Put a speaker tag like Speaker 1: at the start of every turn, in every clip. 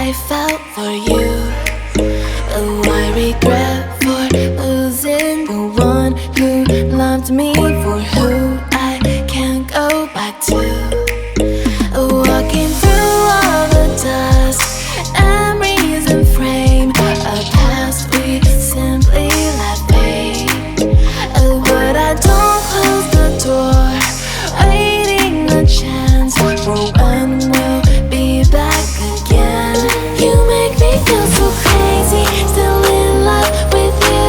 Speaker 1: I felt for you. Oh, I regret for losing the one who loved me, for who I can't go back to. Walking through all the dust, memories and frame, a past we simply let fade. Oh, but I don't close the door, waiting a chance for when we'll be back again. You make me feel so crazy, still in love with you.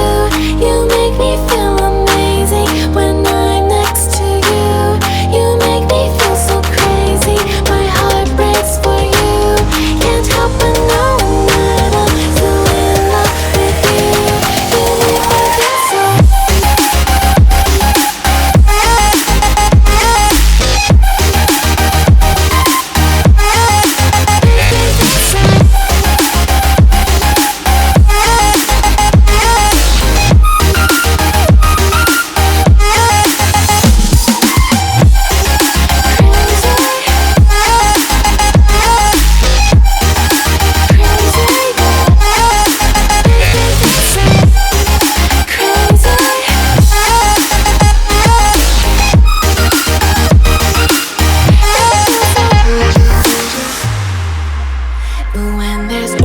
Speaker 1: You make me feel amazing when I'm next to you. You make me feel so crazy, my heart breaks for you. Can't help but know that I'm still in love with you. You make me feel so. When there's